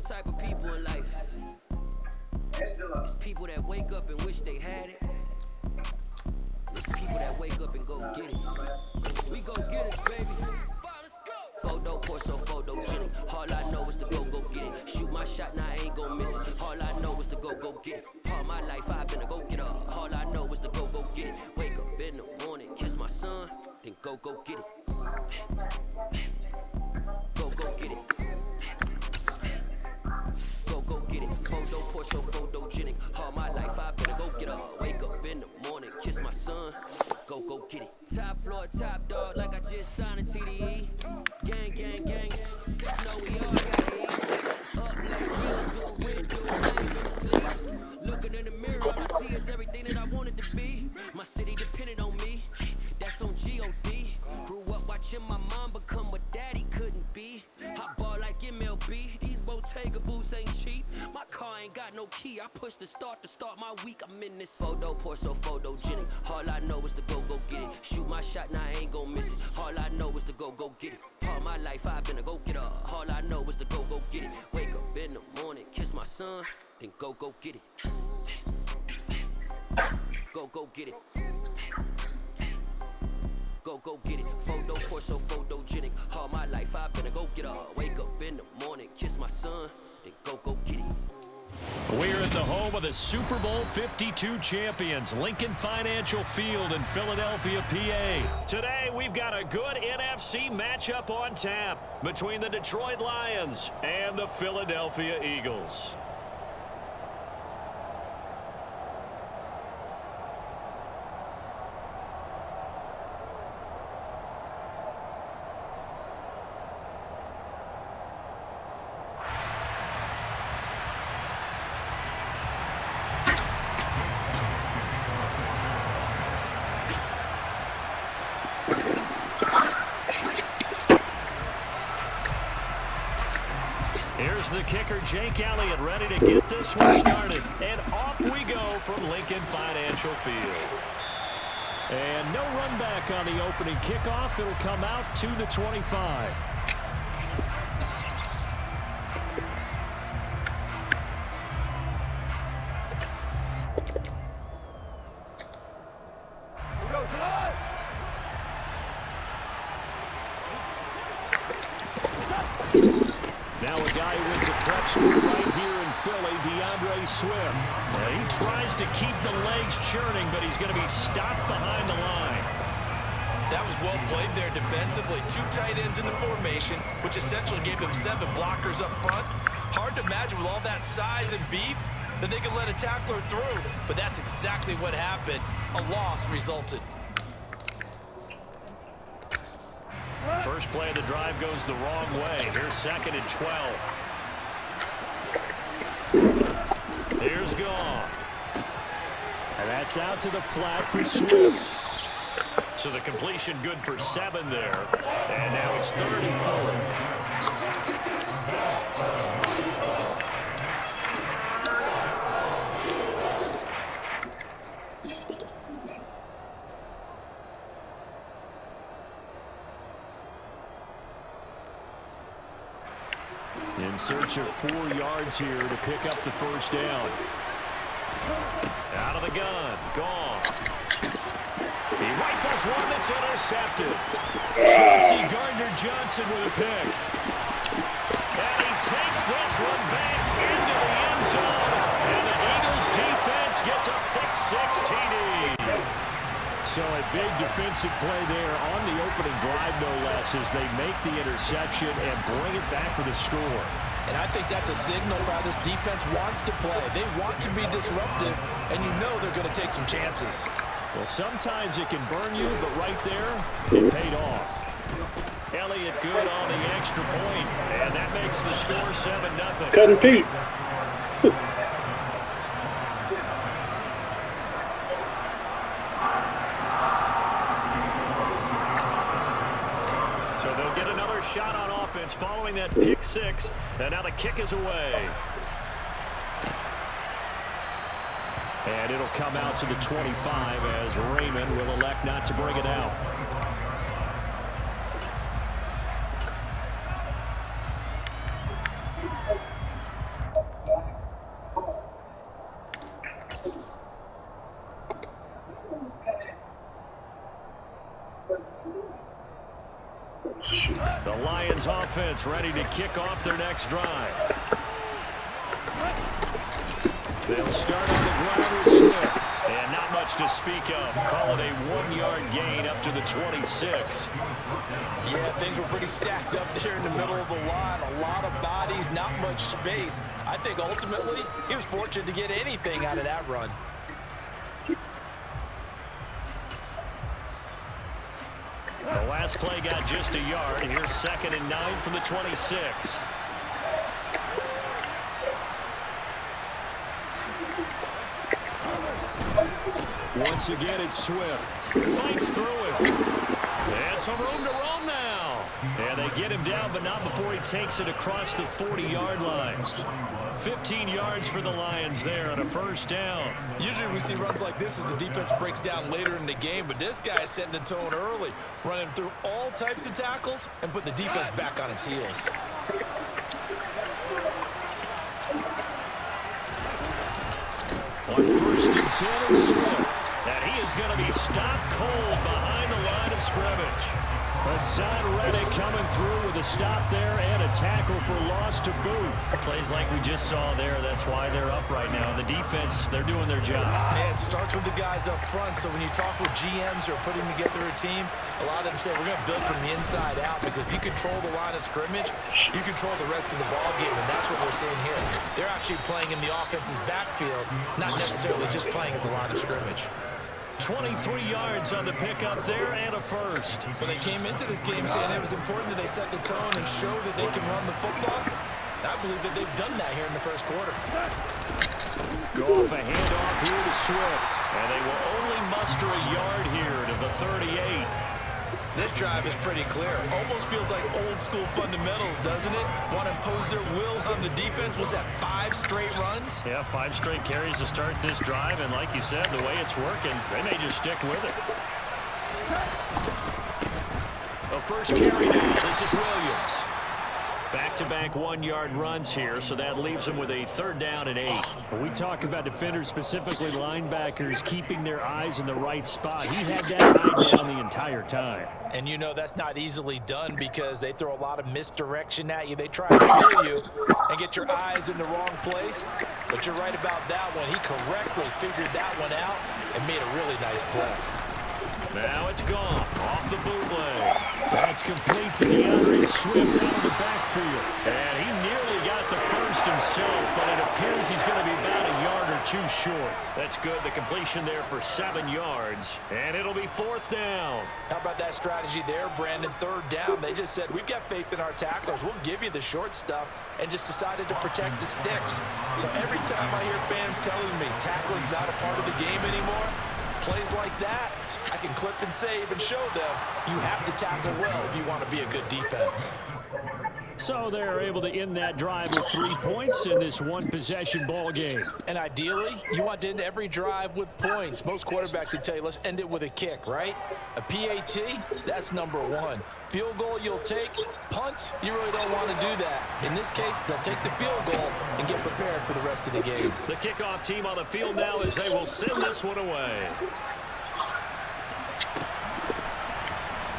type of people in life. It's people that wake up and wish they had it. It's people that wake up and go get it. We go get it, baby. Photo poor, so photogenic. All I know is to go get it. Shoot my shot, now I ain't gon' miss it. All I know is to go get it. All my life I've been a go getter. All I know is to go get it. Wake up in the morning, kiss my son, then go get it. Go get it. Go get it. Photo poor, so photogenic. All my life I've been a go getter. Wake up in the morning, kiss my son, go get it. Top floor, top dog, like I just signed a TDE. Gang, gang, gang. Know we all gotta eat. Up like wheels, do rent, do I ain't been asleep. Looking in the mirror, all I see is everything that I wanted to be. My city depended on me. That's on G.O.D. Grew up watching my mom become what daddy couldn't be. I ball like MLB. These Bottega boots ain't cheap. My car ain't got no key. I push the start to start my week. I'm in this photo poor, so photogenic. All I know is to go get it. Shoot my shot, now I ain't gon' miss it. All I know is to go get it. All my life I've been a go getter. All I know is to go get it. Wake up in the morning, kiss my son, then go get it. Go get it. Go get it. Photo poor, so photogenic. All my life I've been a go getter. Wake up in the morning, kiss my son, then go get it. We're in the home of the Super Bowl 52 champions, Lincoln Financial Field in Philadelphia, PA. Today, we've got a good NFC matchup on tap between the Detroit Lions and the Philadelphia Eagles. Here's the kicker, Jake Elliott, ready to get this one started. And off we go from Lincoln Financial Field. And no run back on the opening kickoff. It'll come out to the 25. Now a guy who went to prep school right here in Philly, DeAndre Swift. He tries to keep the legs churning, but he's going to be stopped behind the line. That was well played there defensively. Two tight ends in the formation, which essentially gave them 7 blockers up front. Hard to imagine with all that size and beef that they could let a tackler through, but that's exactly what happened. A loss resulted. First play of the drive goes the wrong way. Here's 2nd and 12. Here's Goff. And that's out to the flat for Swift. So the completion good for 7 there. And now it's 3rd and 4. In search of 4 yards here to pick up the first down. Out of the gun, Goff. He rifles one that's intercepted. Chauncey Gardner-Johnson with a pick. And he takes this one back into the end zone. And the Eagles defense gets a pick-6 TD. So a big defensive play there on the opening drive, no less, as they make the interception and bring it back for the score. And I think that's a signal for how this defense wants to play. They want to be disruptive, and you know they're going to take some chances. Well, sometimes it can burn you, but right there, it paid off. Elliott good on the extra point, and that makes the score 7-0. Cutting Pete. So they'll get another shot on offense following that pick-6, and now the kick is away. And it'll come out to the 25 as Raymond will elect not to bring it out. The Lions offense ready to kick off their next drive. They'll start on the ground with Swift. And not much to speak of. Call it a 1-yard gain up to the 26. Yeah, things were pretty stacked up there in the middle of the line. A lot of bodies, not much space. I think ultimately he was fortunate to get anything out of that run. The last play got just a yard. Here's 2nd and 9 from the 26. Once again, it's Swift. Fights through it. And some room to roam now. And they get him down, but not before he takes it across the 40-yard line. 15 yards for the Lions there on a first down. Usually we see runs like this as the defense breaks down later in the game, but this guy is setting the tone early, running through all types of tackles and put the defense back on its heels. On 1st and 10, it's Swift. And he is going to be stopped cold behind the line of scrimmage. Hassan Reddick coming through with a stop there and a tackle for loss to boot. Plays like we just saw there. That's why they're up right now. The defense, they're doing their job. Yeah, it starts with the guys up front. So when you talk with GMs who are putting together a team, a lot of them say we're going to build from the inside out, because if you control the line of scrimmage, you control the rest of the ball game, and that's what we're seeing here. They're actually playing in the offense's backfield, not necessarily just playing at the line of scrimmage. 23 yards on the pickup there and a first. Well, they came into this game saying it was important that they set the tone and show that they can run the football. I believe that they've done that here in the first quarter. Go off a handoff here to Swift. And they will only muster a yard here to the 38. This drive is pretty clear. Almost feels like old school fundamentals, doesn't it? Want to impose their will on the defense. Was that 5 straight runs? Yeah, 5 straight carries to start this drive. And like you said, the way it's working, they may just stick with it. The first carry now. This is Williams. Back-to-back 1-yard runs here, so that leaves them with a 3rd down and 8. When we talk about defenders, specifically linebackers, keeping their eyes in the right spot, he had that eye down the entire time. And you know that's not easily done, because they throw a lot of misdirection at you. They try to fool you and get your eyes in the wrong place. But you're right about that one. He correctly figured that one out and made a really nice play. Now it's gone off the bootleg. That's complete to DeAndre Swift out of the backfield. And he nearly got the first himself, but it appears he's going to be about a yard or 2 short. That's good. The completion there for 7 yards. And it'll be 4th down. How about that strategy there, Brandon? 3rd down. They just said, we've got faith in our tacklers. We'll give you the short stuff, and just decided to protect the sticks. So every time I hear fans telling me tackling's not a part of the game anymore, plays like that, I can clip and save and show them you have to tackle well if you want to be a good defense. So they're able to end that drive with 3 points in this one-possession ball game. And ideally, you want to end every drive with points. Most quarterbacks would tell you, let's end it with a kick, right? A PAT, that's number 1. Field goal you'll take. Punts, you really don't want to do that. In this case, they'll take the field goal and get prepared for the rest of the game. The kickoff team on the field now as they will send this one away.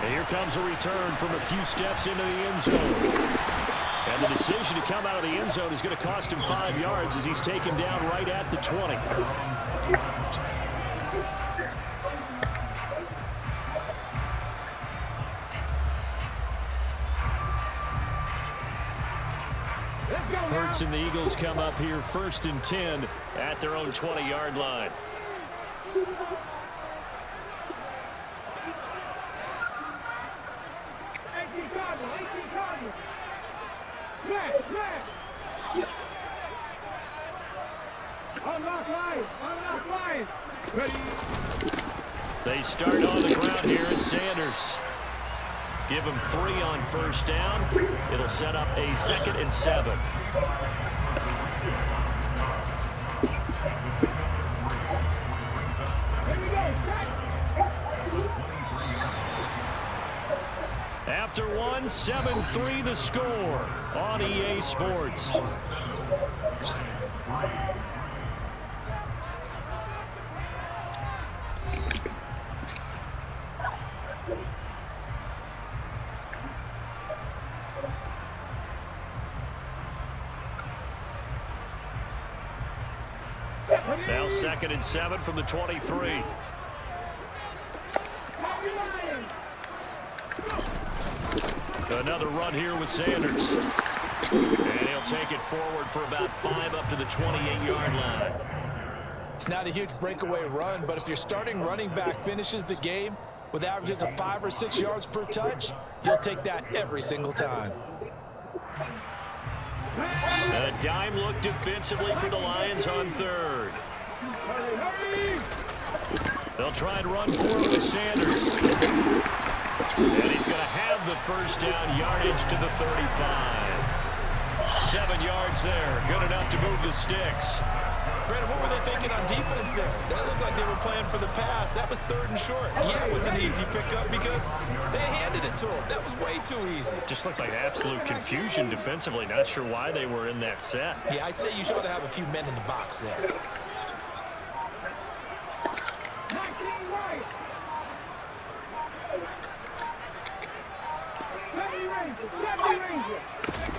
And here comes a return from a few steps into the end zone. And the decision to come out of the end zone is going to cost him 5 yards as he's taken down right at the 20. Hurts and the Eagles come up here 1st and 10 at their own 20-yard line. They start on the ground here at Sanders. Give him 3 on 1st down. It'll set up a 2nd and 7. After 1, 7-3 the score on EA Sports. Now 2nd and 7 from the 23. Another run here with Sanders. And he'll take it forward for about 5 up to the 28-yard line. It's not a huge breakaway run, but if your starting running back finishes the game with averages of 5 or 6 yards per touch, you'll take that every single time. A dime look defensively for the Lions on 3rd. They'll try and run forward with Sanders. And he's going to have the first down, yardage to the 35. 7 yards there, good enough to move the sticks. Brandon, what were they thinking on defense there? That looked like they were playing for the pass. That was 3rd and short. Yeah, it was an easy pickup because they handed it to him. That was way too easy. Just looked like absolute confusion defensively. Not sure why they were in that set. Yeah, I'd say you should have a few men in the box there.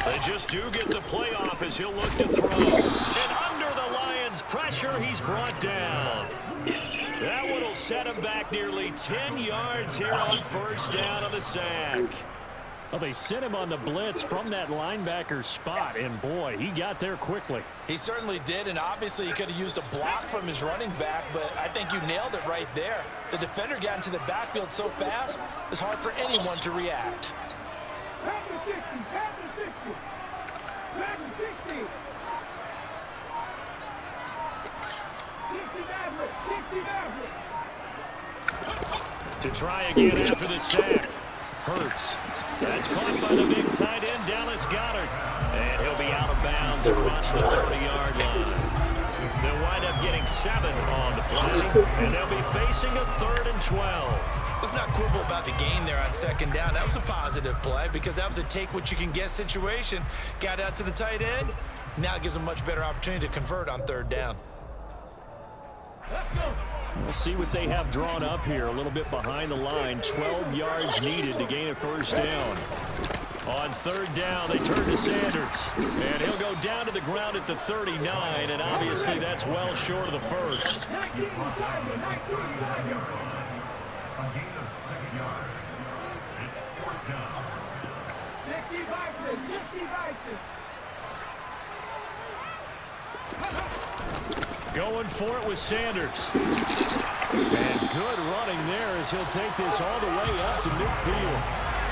They just do get the playoff as he'll look to throw. And under the Lions' pressure, he's brought down. That one will set him back nearly 10 yards here on 1st down on the sack. Well, they sent him on the blitz from that linebacker spot, and boy, he got there quickly. He certainly did, and obviously he could have used a block from his running back, but I think you nailed it right there. The defender got into the backfield so fast, it's hard for anyone to react. To try again after the sack. Hurts. That's caught by the big tight end, Dallas Goedert. And he'll be out of bounds across the 30-yard line. They'll wind up getting 7 on the play, and they'll be facing a 3rd and 12. Let's not quibble about the gain there on 2nd down. That was a positive play because that was a take-what-you-can-get situation. Got out to the tight end. Now it gives them a much better opportunity to convert on 3rd down. We'll see what they have drawn up here. A little bit behind the line. 12 yards needed to gain a 1st down. On 3rd down, they turn to Sanders. And he'll go down to the ground at the 39, and obviously that's well short of the 1st. Going for it with Sanders. And good running there as he'll take this all the way up to midfield.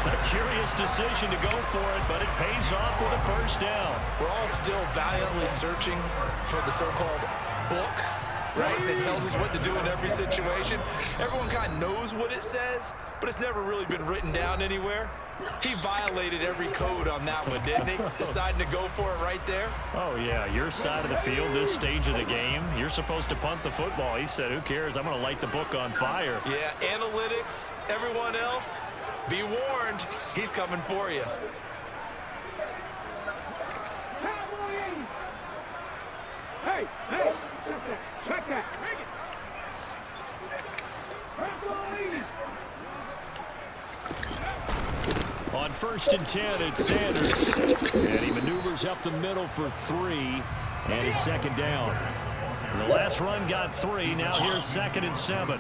A curious decision to go for it, but it pays off with a 1st down. We're all still valiantly searching for the so-called book, right, that tells us what to do in every situation. Everyone kind of knows what it says, but it's never really been written down anywhere. He violated every code on that one, didn't he? Deciding to go for it right there. Oh, yeah, your side of the field, this stage of the game, you're supposed to punt the football. He said, who cares? I'm going to light the book on fire. Yeah, analytics, everyone else, be warned, he's coming for you. Hey, check that. On 1st and 10, it's Sanders. And he maneuvers up the middle for 3. And it's 2nd down. And the last run got 3. Now here's 2nd and 7.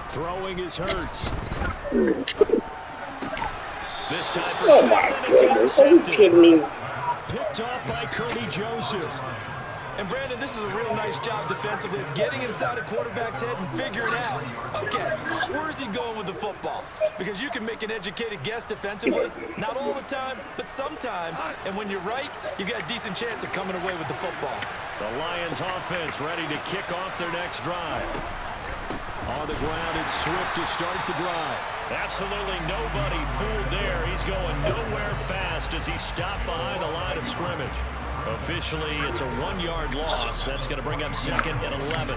Throwing is Hurts. This time for Oh my goodness, are you kidding me? Picked off by Cody Joseph. And Brandon, this is a real nice job defensively of getting inside a quarterback's head and figuring out, okay, where's he going with the football? Because you can make an educated guess defensively, not all the time, but sometimes. And when you're right, you've got a decent chance of coming away with the football. The Lions offense ready to kick off their next drive. On the ground, it's Swift to start the drive. Absolutely nobody fooled there. He's going nowhere fast as he stopped behind the line of scrimmage. Officially, it's a 1-yard loss. That's going to bring up 2nd and 11.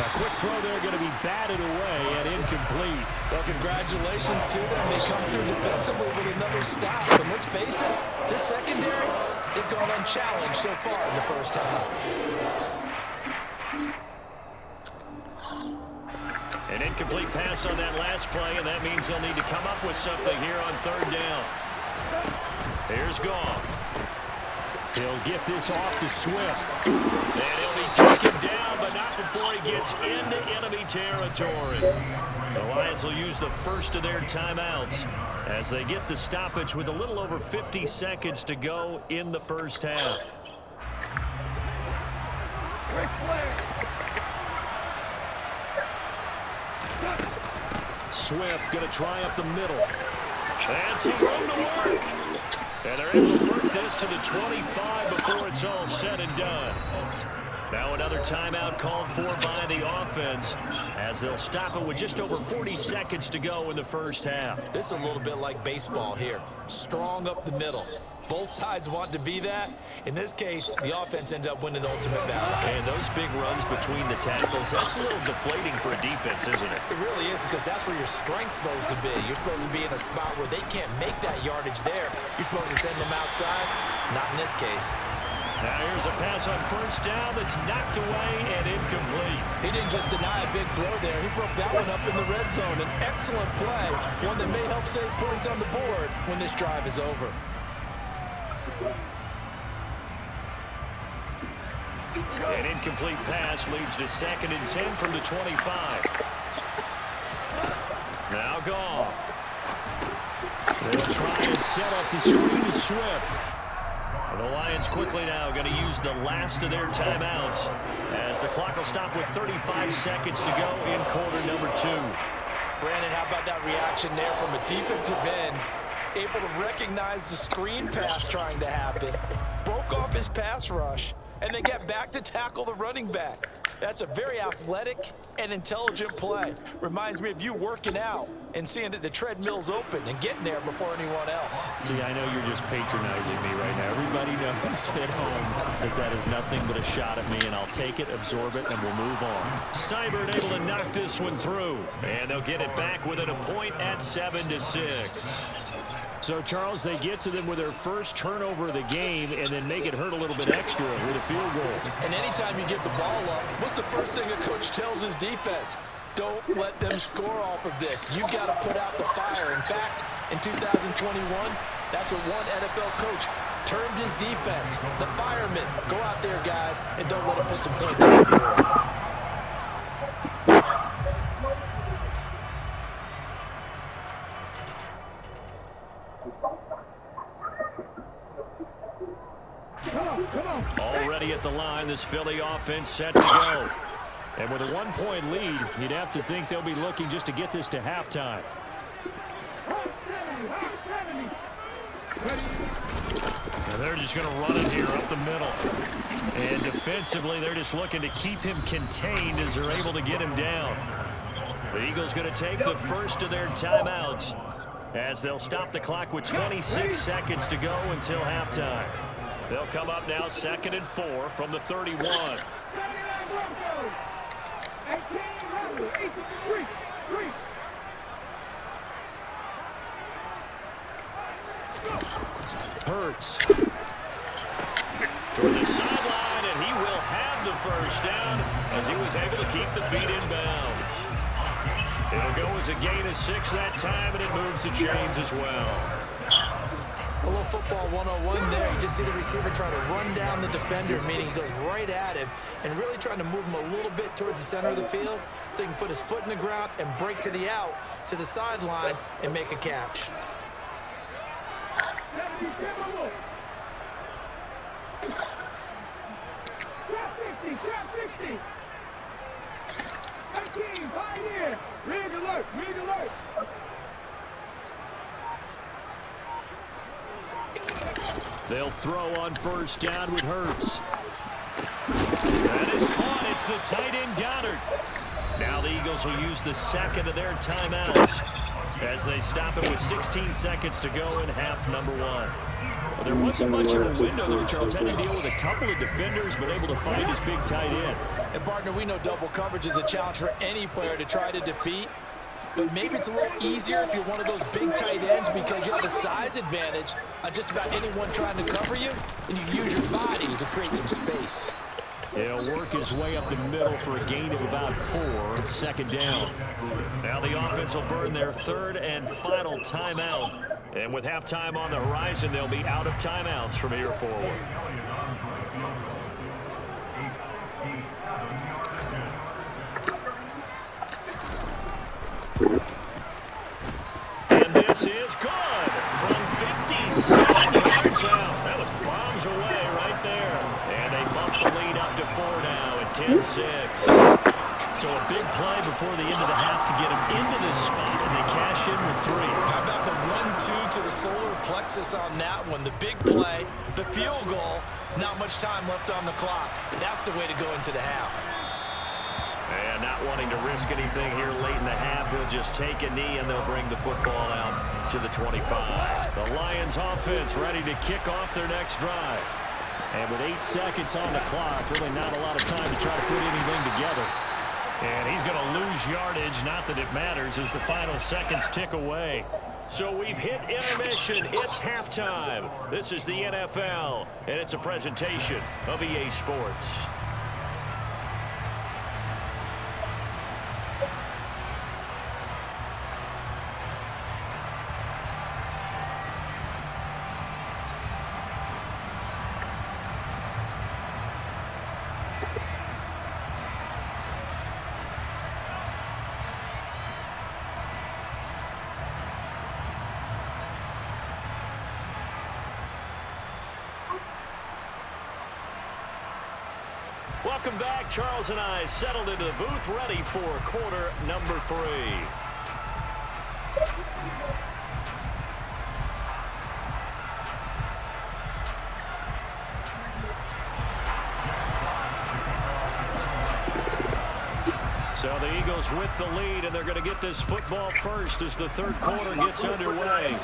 A quick throw there going to be batted away and incomplete. Well, congratulations to them. They come through defensively with another stop. And let's face it, this secondary, they've gone unchallenged so far in the first half. An incomplete pass on that last play, and that means they'll need to come up with something here on third down. Here's Goff. He'll get this off to Swift. And he'll be taken down, but not before he gets into enemy territory. The Lions will use the first of their timeouts as they get the stoppage with a little over 50 seconds to go in the first half. Swift going to try up the middle. And some room to work. And they're able to work this to the 25 before it's all said and done. Now another timeout called for by the offense as they'll stop it with just over 40 seconds to go in the first half. This is a little bit like baseball here. Strong up the middle. Both sides want to be that. In this case, the offense ended up winning the ultimate battle. And those big runs between the tackles, that's a little deflating for a defense, isn't it? It really is, because that's where your strength's supposed to be. You're supposed to be in a spot where they can't make that yardage there. You're supposed to send them outside. Not in this case. Now here's a pass on first down that's knocked away and incomplete. He didn't just deny a big throw there. He broke that one up in the red zone. An excellent play, one that may help save points on the board when this drive is over. An incomplete pass leads to 2nd and 10 from the 25. Now Goff. They'll try and set up the screen to Swift. The Lions quickly now going to use the last of their timeouts as the clock will stop with 35 seconds to go in quarter number 2. Brandon, how about that reaction there from a defensive end? Able to recognize the screen pass trying to happen. Broke off his pass rush, and then get back to tackle the running back. That's a very athletic and intelligent play. Reminds me of you working out and seeing that the treadmill's open and getting there before anyone else. See, I know you're just patronizing me right now. Everybody knows at home that is nothing but a shot at me, and I'll take it, absorb it, and we'll move on. Seibert able to knock this one through, and they'll get it back within a point at 7-6. So, Charles, they get to them with their first turnover of the game and then make it hurt a little bit extra with a field goal. And anytime you get the ball up, what's the first thing a coach tells his defense? Don't let them score off of this. You've got to put out the fire. In fact, in 2021, that's what one NFL coach termed his defense. The firemen. Go out there, guys, and don't let them put some points on the board. Already at the line, this Philly offense set to go. And with a 1-point lead, you'd have to think they'll be looking just to get this to halftime. And they're just going to run it here up the middle. And defensively, they're just looking to keep him contained as they're able to get him down. The Eagles going to take the first of their timeouts as they'll stop the clock with 26 seconds to go until halftime. They'll come up now 2nd and 4 from the 31. Hurts toward the sideline, and he will have the first down as he was able to keep the feet in bounds. It'll go as a gain of 6 that time, and it moves the chains as well. A little football 101 there. You just see the receiver trying to run down the defender, meaning he goes right at him and really trying to move him a little bit towards the center of the field so he can put his foot in the ground and break to the out, to the sideline, and make a catch. They'll throw on first down with Hurts. That is caught. It's the tight end Goddard. Now the Eagles will use the second of their timeouts as they stop it with 16 seconds to go in half number 1. Well, there wasn't much of a window there. Charles had to deal with a couple of defenders, but able to find his big tight end. And, partner, we know double coverage is a challenge for any player to try to defeat. But maybe it's a little easier if you're one of those big tight ends because you have a size advantage on just about anyone trying to cover you, and you use your body to create some space. He'll work his way up the middle for a gain of about 4, second down. Now the offense will burn their third and final timeout. And with halftime on the horizon, they'll be out of timeouts from here forward. And this is good from 57 yards out. That was bombs away right there. And they bump the lead up to 4 now at 10-6. So a big play before the end of the half to get them into this spot, and they cash in with 3. How about the 1-2 to the solar plexus on that one? The big play, the field goal, not much time left on the clock. That's the way to go into the half. And not wanting to risk anything here late in the half, he'll just take a knee, and they'll bring the football out to the 25. The Lions offense ready to kick off their next drive. And with 8 seconds on the clock, really not a lot of time to try to put anything together. And he's going to lose yardage, not that it matters, as the final seconds tick away. So we've hit intermission. It's halftime. This is the NFL, and it's a presentation of EA Sports. Welcome back. Charles and I settled into the booth, ready for quarter number 3. So the Eagles with the lead, and they're going to get this football first as the third quarter gets underway.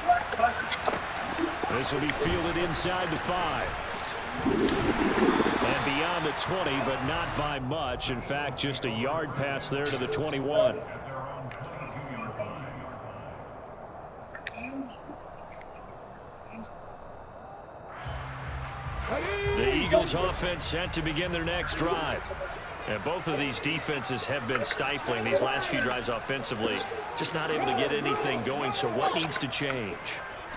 This will be fielded inside the 5. And beyond the 20, but not by much. In fact, just a yard pass there to the 21. The Eagles offense set to begin their next drive. And both of these defenses have been stifling these last few drives offensively. Just not able to get anything going, so what needs to change?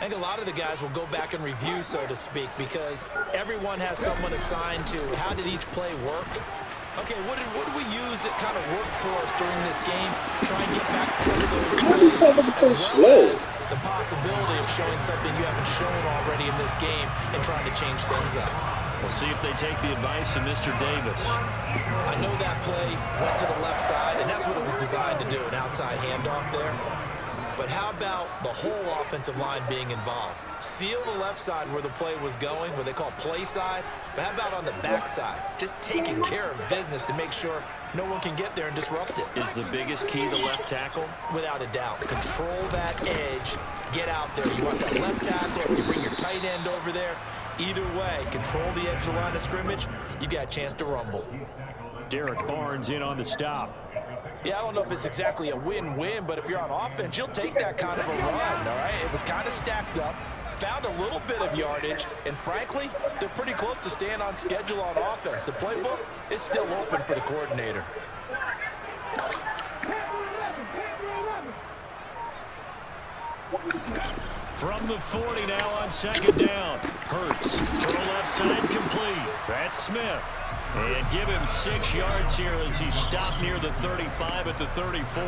I think a lot of the guys will go back and review, so to speak, because everyone has someone assigned to how did each play work. Okay, what did we use that kind of worked for us during this game? Try and get back some of those plays, as well as the possibility of showing something you haven't shown already in this game and trying to change things up. We'll see if they take the advice of Mr. Davis. I know that play went to the left side, and that's what it was designed to do, an outside handoff there. But how about the whole offensive line being involved? Seal the left side where the play was going, what they call play side. But how about on the back side? Just taking care of business to make sure no one can get there and disrupt it. Is the biggest key the left tackle? Without a doubt. Control that edge. Get out there. You want that left tackle, or you bring your tight end over there. Either way, control the edge of the line of scrimmage. You got a chance to rumble. Derek Barnes in on the stop. Yeah, I don't know if it's exactly a win-win, but if you're on offense, you'll take that kind of a run, all right? It was kind of stacked up, found a little bit of yardage, and frankly, they're pretty close to staying on schedule on offense. The playbook is still open for the coordinator. From the 40 now on second down. Hurts for the left side, complete. That's Smith. And give him 6 yards here as he stopped near the 35 at the 34.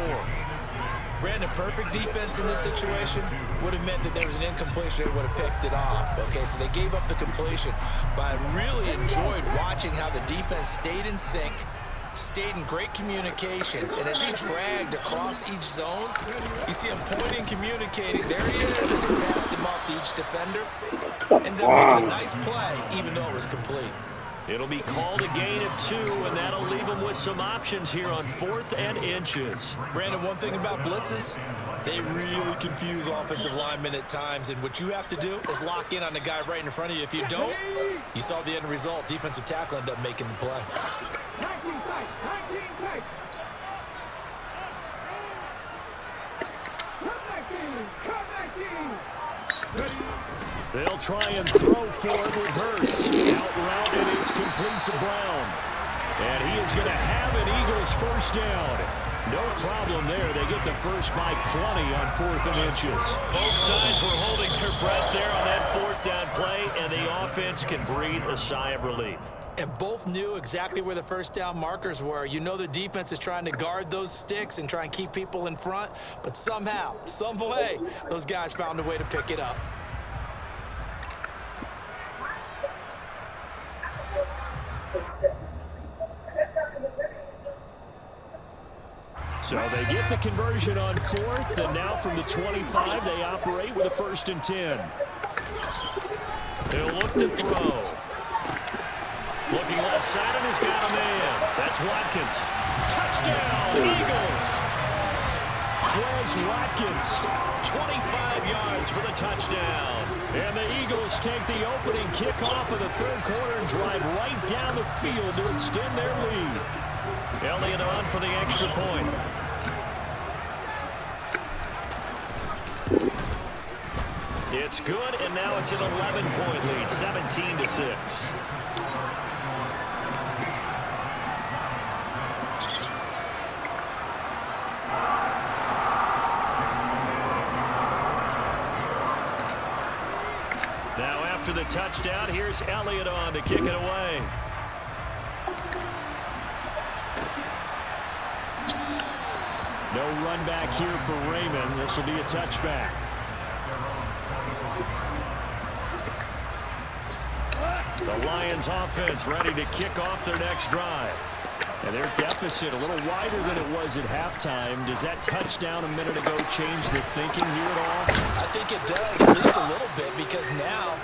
Brandon, perfect defense in this situation would have meant that there was an incompletion. They would have picked it off. Okay, so they gave up the completion. But I really enjoyed watching how the defense stayed in sync, stayed in great communication. And as he dragged across each zone, you see him pointing, communicating. There he is, and he passed him off to each defender. And then making a nice play, even though it was complete. It'll be called a gain of 2, and that'll leave them with some options here on 4th and inches. Brandon, one thing about blitzes, They really confuse offensive linemen at times, and what you have to do is lock in on the guy right in front of you. If you don't, you saw the end result. Defensive tackle ended up making the play. They'll try and throw for it with Hurts. Out route, and it's complete to Brown. And he is going to have an Eagles first down. No problem there. They get the first by plenty on 4th and inches. Both sides were holding their breath there on that 4th down play, and the offense can breathe a sigh of relief. And both knew exactly where the first down markers were. You know the defense is trying to guard those sticks and try and keep people in front, but somehow, some way, those guys found a way to pick it up. So they get the conversion on 4th, and now from the 25, they operate with a 1st and 10. They'll look to throw. Looking left side, and he's got a man. That's Watkins. Touchdown, Eagles. Wes Watkins, 25 yards for the touchdown. and the Eagles take the opening kickoff of the 3rd quarter and drive right down the field to extend their lead. Elliott on for the extra point. It's good, and now it's an 11-point lead, 17-6. Now after the touchdown, here's Elliott on to kick it away. No run back here for Raymond. This will be a touchback. The Lions offense ready to kick off their next drive. And their deficit a little wider than it was at halftime. Does that touchdown a minute ago change the thinking here at all? I think it does, at least a little bit, because now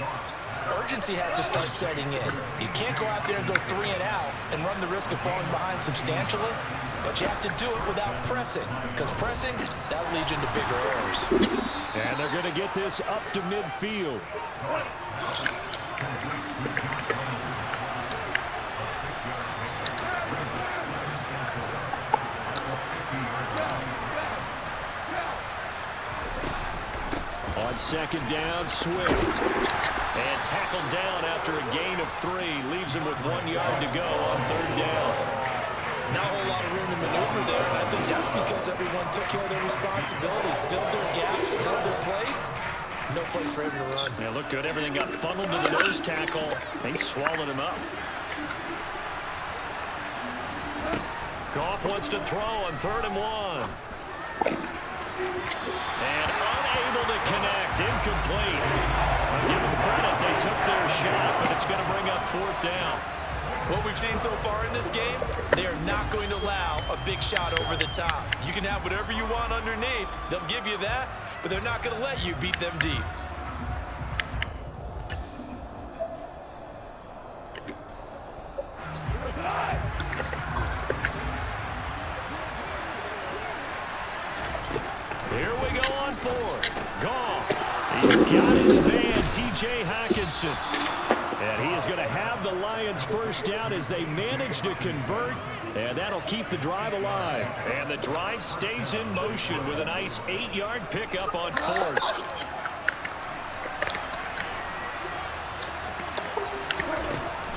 urgency has to start setting in. You can't go out there and go 3 and out and run the risk of falling behind substantially, but you have to do it without pressing, because pressing, that'll lead you into bigger errors. And they're going to get this up to midfield. On 2nd down, Swift. And tackled down after a gain of 3. Leaves him with 1 yard to go on 3rd down. Not a whole lot of room to maneuver there, and I think that's because everyone took care of their responsibilities, filled their gaps, held their place. No place for him to run. Yeah, looked good. Everything got funneled to the nose tackle. They swallowed him up. Goff wants to throw on 3rd and 1. And unable to connect. Incomplete. I'll give them credit. They took their shot, but it's going to bring up 4th down. What we've seen so far in this game, they are not going to allow a big shot over the top. You can have whatever you want underneath. They'll give you that, but they're not going to let you beat them deep. Here we go on 4th. Goff. He's got his man, T.J. Hockenson. And he is going to have the Lions first down as they manage to convert. And that'll keep the drive alive. And the drive stays in motion with a nice 8-yard pickup on 4th.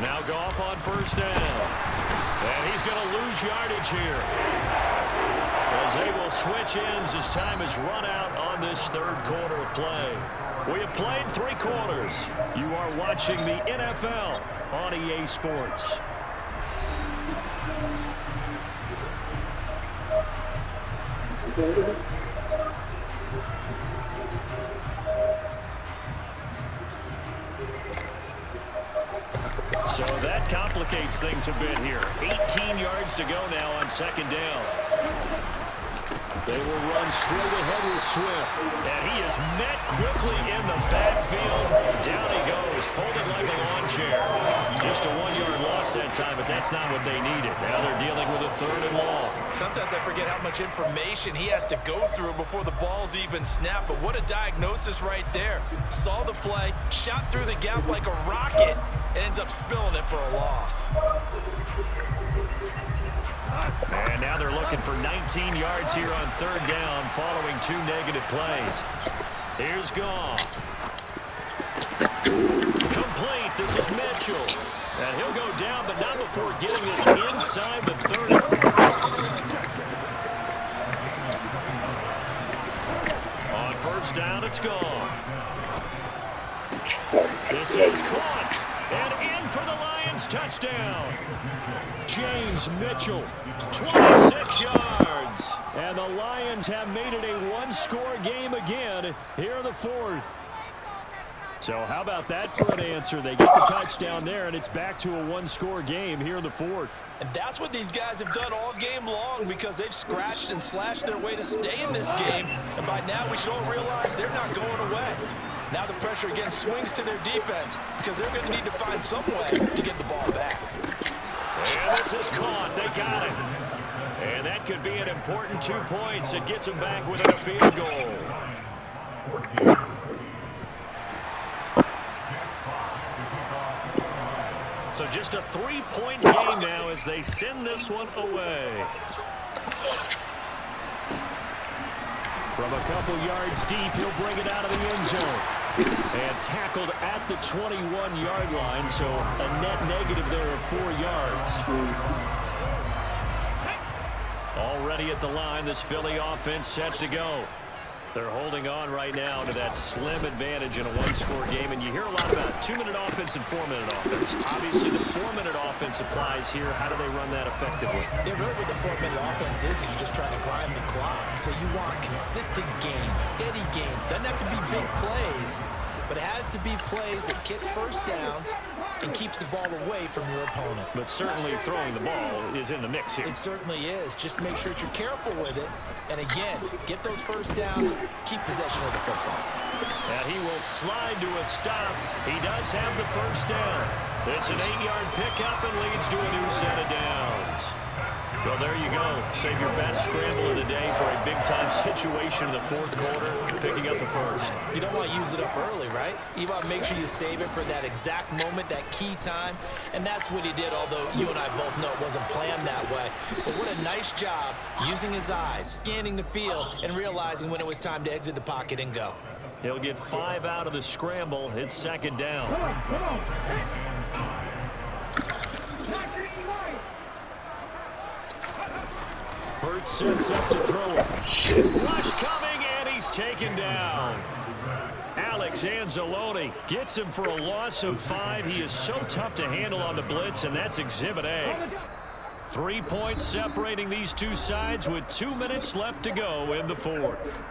Now Goff on 1st down. And he's going to lose yardage here, as they will switch ends as time has run out on this 3rd quarter of play. We have played 3 quarters. You are watching the NFL on EA Sports. So that complicates things a bit here. 18 yards to go now on 2nd down. They will run straight ahead with Swift. And he is met quickly in the backfield. Down he he goes, folded like a lawn chair. Just a 1-yard loss that time, but that's not what they needed. Now they're dealing with a 3rd and long. Sometimes I forget how much information he has to go through before the ball's even snapped, but what a diagnosis right there. Saw the play, shot through the gap like a rocket, ends up spilling it for a loss. And now they're looking for 19 yards here on 3rd down following 2 negative plays. Here's Goff. Complete. This is Mitchell. And he'll go down, but not before getting this inside the 30. On 1st down, it's Goff. This is caught. And in for the Lions touchdown. James Mitchell, 26 yards. And the Lions have made it a 1-score game again here in the 4th. So how about that for an answer? They get the touchdown there, and it's back to a 1-score game here in the 4th. And that's what these guys have done all game long because they've scratched and slashed their way to stay in this game. And by now we should all realize they're not going away. Now the pressure again swings to their defense because they're going to need to find some way to get the ball back. And this is caught. They got it. And that could be an important 2 points. It gets them back within a field goal. So just a 3-point game now as they send this one away. From a couple yards deep, he'll bring it out of the end zone. And tackled at the 21-yard line, so a net negative there of 4 yards. Already at the line, this Philly offense set to go. They're holding on right now to that slim advantage in a 1-score game, and you hear a lot about 2-minute offense and 4-minute offense. Obviously, the 4-minute offense applies here. How do they run that effectively? Yeah, really what the 4-minute offense is you're just trying to grind the clock. So you want consistent gains, steady gains. Doesn't have to be big plays, but it has to be plays that gets 1st downs and keeps the ball away from your opponent. But certainly throwing the ball is in the mix here. It certainly is. Just make sure that you're careful with it. And again, get those 1st downs, keep possession of the football. And he will slide to a stop. He does have the 1st down. It's an 8-yard pickup and leads to a new set of downs. So there you go. Save your best scramble of the day for a big-time situation in the 4th quarter, picking up the 1st. You don't want to use it up early, right? You want to make sure you save it for that exact moment, that key time. And that's what he did, although you and I both know it wasn't planned that way. But what a nice job using his eyes, scanning the field, and realizing when it was time to exit the pocket and go. He'll get 5 out of the scramble. It's 2nd down. Come on. Hurts sets up to throw it. Rush coming, and he's taken down. Alex Anzalone gets him for a loss of 5. He is so tough to handle on the blitz, and that's Exhibit A. 3 points separating these two sides with 2 minutes left to go in the 4th.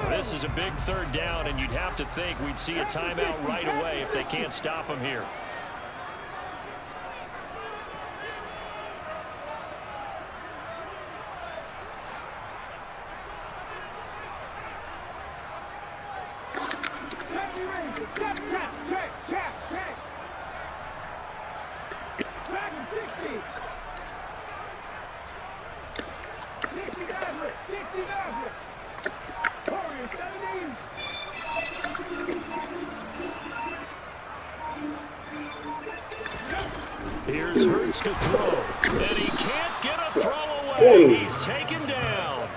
This is a big 3rd down, and you'd have to think we'd see a timeout right away if they can't stop him here. Here's Hurts to throw, and he can't get a throw away. He's taken down.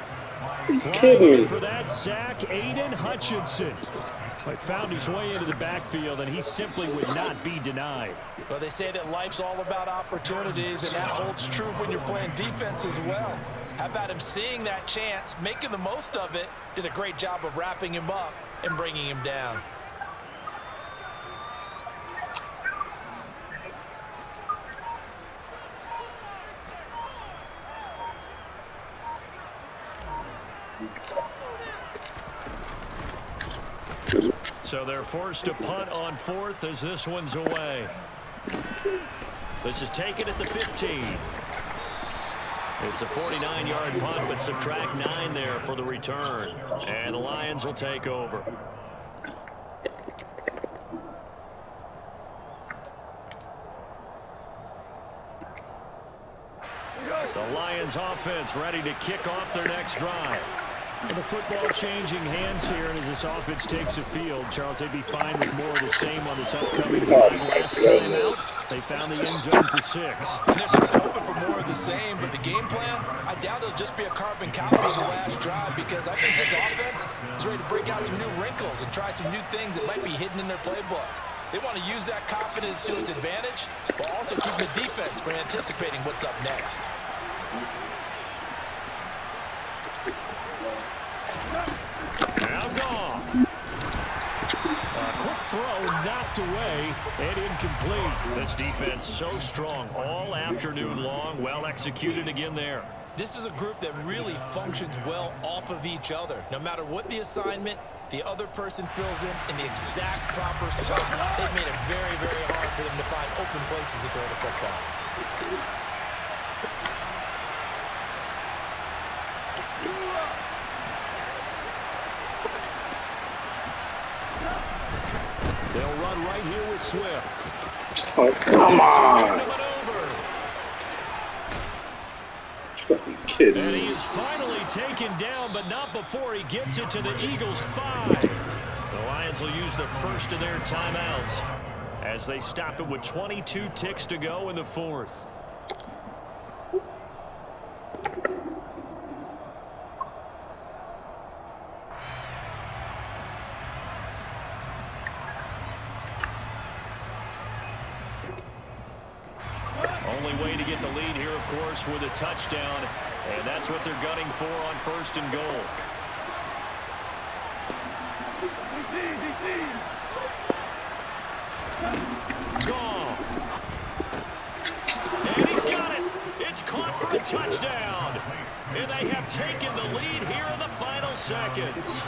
Flying for that sack, Aiden Hutchinson. Found his way into the backfield, and he simply would not be denied. Well, they say that life's all about opportunities, and that holds true when you're playing defense as well. How about him seeing that chance, making the most of it, did a great job of wrapping him up and bringing him down. So they're forced to punt on 4th as this one's away. This is taken at the 15. It's a 49-yard punt, but subtract 9 there for the return. And the Lions will take over. The Lions offense ready to kick off their next drive. And the football changing hands here, and as this offense takes the field, Charles, they'd be fine with more of the same on this upcoming drive. Last time out, they found the end zone for 6. And they're certainly hoping for more of the same, but the game plan, I doubt it'll just be a carbon copy of the last drive, because I think this offense is ready to break out some new wrinkles and try some new things that might be hidden in their playbook. They want to use that confidence to its advantage, while also keeping the defense from anticipating what's up next. Now gone. A quick throw knocked away and incomplete. This defense so strong all afternoon long. Well executed again there. This is a group that really functions well off of each other. No matter what the assignment, the other person fills in the exact proper spot. They've made it very, very hard for them to find open places to throw the football. They'll run right here with Swift. Oh, come on. Are you kidding And he me? is finally taken down, but not before he gets it to the Eagles' 5. The Lions will use the first of their timeouts as they stop it with 22 ticks to go in the 4th. Only way to get the lead here, of course, with a touchdown, and that's what they're gunning for on 1st and goal. Goff. And he's got it. It's caught for a touchdown. And they have taken the lead here in the final seconds.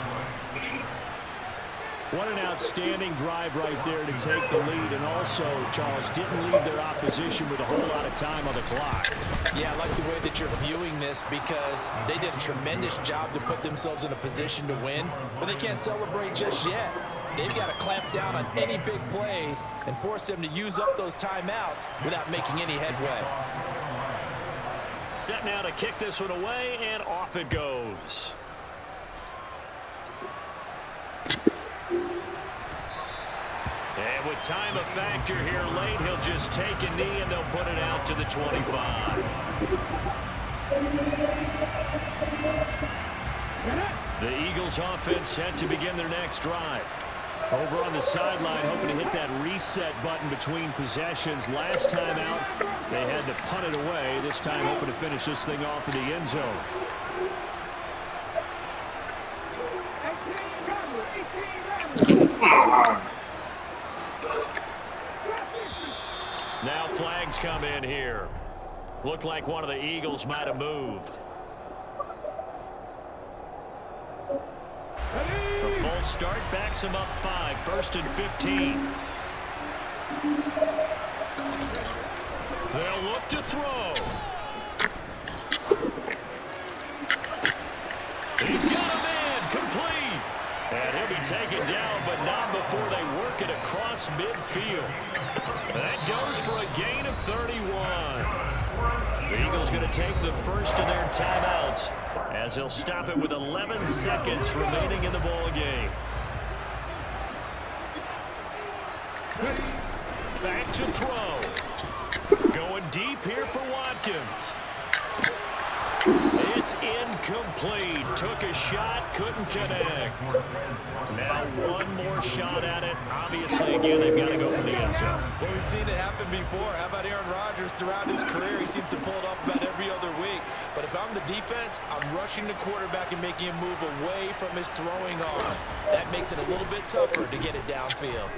What an outstanding drive right there to take the lead, and also, Charles, didn't leave their opposition with a whole lot of time on the clock. Yeah, I like the way that you're viewing this, because they did a tremendous job to put themselves in a position to win, but they can't celebrate just yet. They've got to clamp down on any big plays and force them to use up those timeouts without making any headway. Set now to kick this one away, and off it goes. And with time a factor here late, he'll just take a knee and they'll put it out to the 25. The Eagles offense set to begin their next drive. Over on the sideline, hoping to hit that reset button between possessions. Last time out, they had to punt it away. This time hoping to finish this thing off in the end zone. Now flags come in here. Looked like one of the Eagles might have moved. The false start backs him up 5, 1st and 15. They'll look to throw. He's got a man complete. And he'll be taken down, but not before they work it across midfield. That goes for a gain of 31. The Eagles going to take the first of their timeouts as they'll stop it with 11 seconds remaining in the ball game. Back to throw. Going deep here for Watkins. It's incomplete. Took a shot, couldn't connect. Now one more shot at it. Obviously, again, they've got to go for the end zone. Well, we've seen it happen before. How about Aaron Rodgers throughout his career? He seems to pull it off about every other week. But if I'm the defense, I'm rushing the quarterback and making him move away from his throwing arm. That makes it a little bit tougher to get it downfield.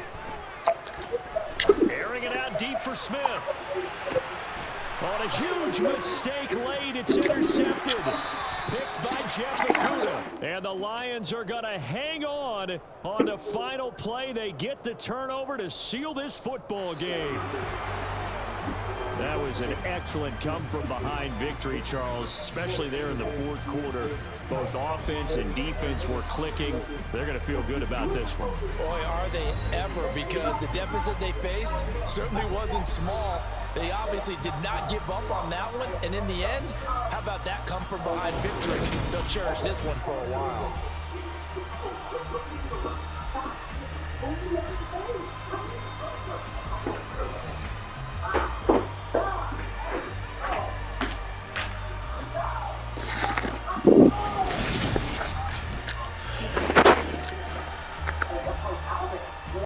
Airing it out deep for Smith. On a huge mistake late, it's intercepted. Picked by Jeff Okudah. And the Lions are going to hang on the final play. They get the turnover to seal this football game. That was an excellent come-from-behind victory, Charles, especially there in the fourth quarter. Both offense and defense were clicking. They're going to feel good about this one. Boy, are they ever, because the deficit they faced certainly wasn't small. They obviously did not give up on that one, and in the end, how about that come-from-behind victory? They'll cherish this one for a while.